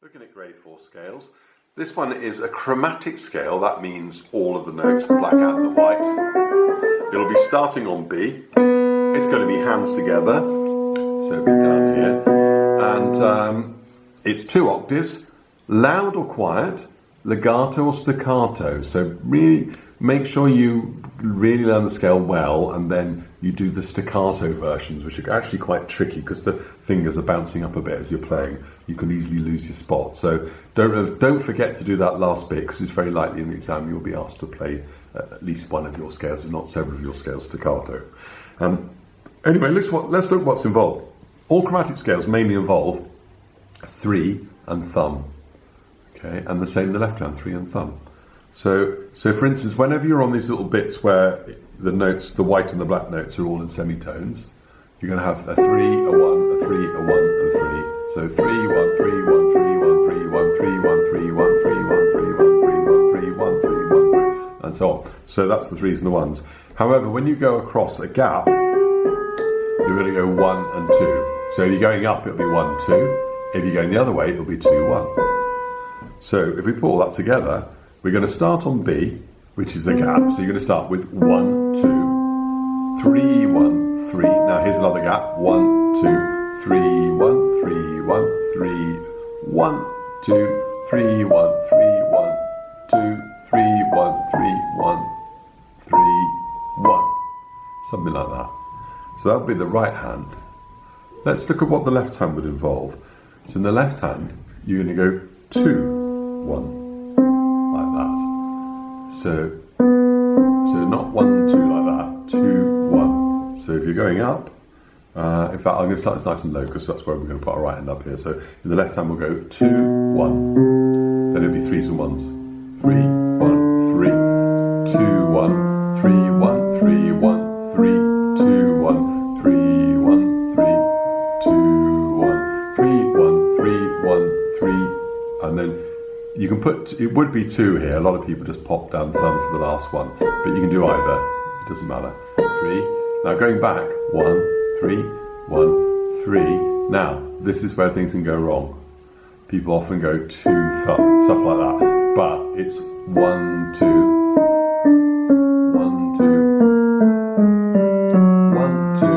Looking at grade 4 scales, this one is a chromatic scale. That means all of the notes, the black and the white. It'll be starting on B. It's going to be hands together, so it'll be down here. And it's 2 octaves, loud or quiet, legato or staccato. So really make sure you really learn the scale well, and then you do the staccato versions, which are actually quite tricky because the fingers are bouncing up a bit as you're playing. You can easily lose your spot. So don't forget to do that last bit, because it's very likely in the exam you'll be asked to play at least one of your scales, and not several of your scales staccato. Anyway, let's look what's involved. All chromatic scales mainly involve 3 and thumb. Okay, and the same the left hand, 3 and thumb. So for instance, whenever you're on these little bits where the notes, the white and the black notes are all in semitones, you're going to have a 3, a 1, a 3, a 1, and 3. So 3, 1, 3, 1, 3, 1, 3, 1, 3, 1, 3, 1, 3, 1, 3, 1, 3, 1, 3, 1, 3, 1, 3, and so on. So that's the 3s and the 1s. However, when you go across a gap, you're going to go 1 and 2. So if you're going up, it'll be 1, 2. If you're going the other way, it'll be 2, 1. So if we put all that together, we're going to start on B, which is a gap. So you're going to start with 1, 2, 3, 1, 3. Now here's another gap. 1, 2, 3, 1, 3, 1, 3, 1, 2, 3, 1, 3, 1, 2, 3, 1, 3, 1, 3, 1. Something like that. So that would be the right hand. Let's look at what the left hand would involve. So in the left hand, you're going to go 2, 1. Like that. So not 1, 2 like that, 2, 1. So if you're going up, in fact I'm going to start this nice and low, because that's where we're going to put our right hand up here. So in the left hand we'll go 2, 1. Then it'll be 3s and 1s. 3, 1, 3, 2, 1, 3, 1, 3, 1, 3, 2, 1, 3, 1, 3, 2, 1, 3, 1, 3, 1, 3, and then you can put, it would be 2 here. A lot of people just pop down thumb for the last one, but you can do either. It doesn't matter. 3. Now going back, 1, 3, 1, 3. Now this is where things can go wrong. People often go 2 thumb, stuff like that. But it's 1, 2, 1, 2, 1, 2,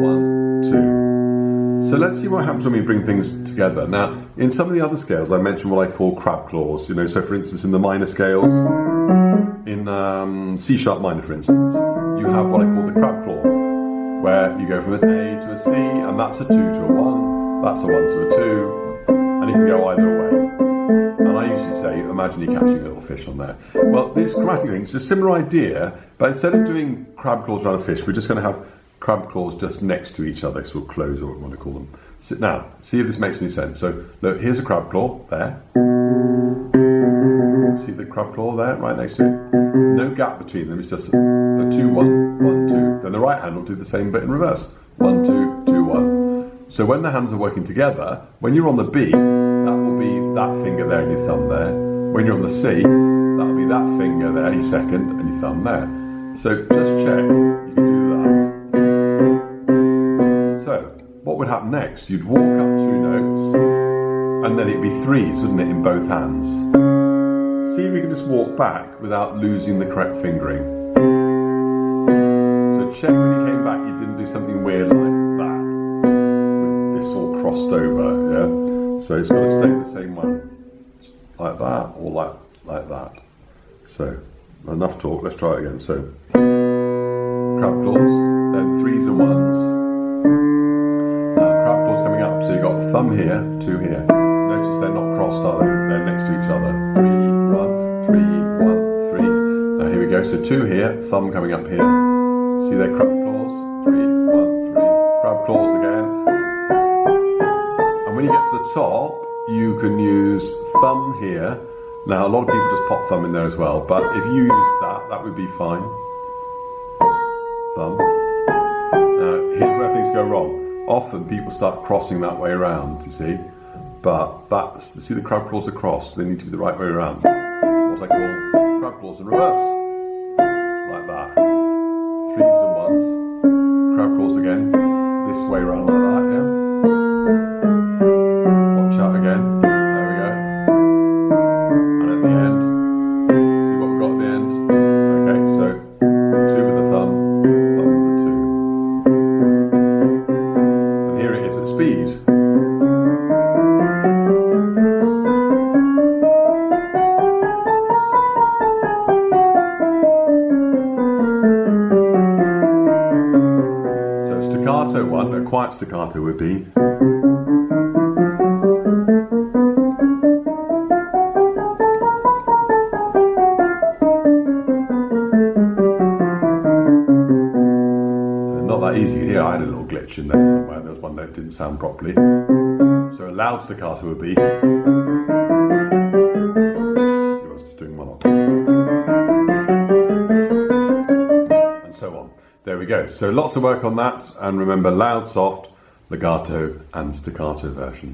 1, 2. So let's see what happens when we bring things together. Now, in some of the other scales, I mentioned what I call crab claws. You know, so for instance, in the minor scales, in C sharp minor, for instance, you have what I call the crab claw, where you go from an A to a C, and that's a 2 to a 1, that's a 1 to a 2, and it can go either way. And I usually say, imagine you're catching a little fish on there. Well, this chromatic thing, it's a similar idea, but instead of doing crab claws around a fish, we're just going to have crab claws just next to each other, sort of close, or what you want to call them. So now, see if this makes any sense. So, look, here's a crab claw, there. See the crab claw there, right next to it? No gap between them, it's just a 2, 1, 1, 2. Then the right hand will do the same, but in reverse. 1, 2, 2, 1. So when the hands are working together, when you're on the B, that will be that finger there and your thumb there. When you're on the C, that will be that finger there, your second, and your thumb there. So just check, you can do that. So, what would happen next? You'd walk up 2 notes, and then it'd be 3s, wouldn't it, in both hands. See if you can just walk back without losing the correct fingering. So check when you came back you didn't do something weird like that, with this all crossed over, yeah? So it's got to stay the same one, like that, or like that. So, enough talk, let's try it again. So, crab claws, then 3s and 1s. Crab claws coming up, so you've got a thumb here, 2 here. Notice they're not crossed, are they? They're next to each other. 3, 1, 3, 1, 3. Now here we go, so 2 here, thumb coming up here. See their crab claws? 3, 1, 3. Crab claws again. And when you get to the top, you can use thumb here. Now a lot of people just pop thumb in there as well, but if you use that, that would be fine. Thumb. Now here's where things go wrong. Often people start crossing that way around, you see, but see the crab claws are crossed, they need to be the right way around. What I call crab claws in reverse, like that. 3s and 1s, crab claws again, this way around like that, yeah. quiet staccato would be. Not that easy here. I had a little glitch in there somewhere. There was one note that didn't sound properly. So a loud staccato would be. He was just doing one octave. And so on. There we go. So lots of work on that. And remember, loud, soft, legato, and staccato version.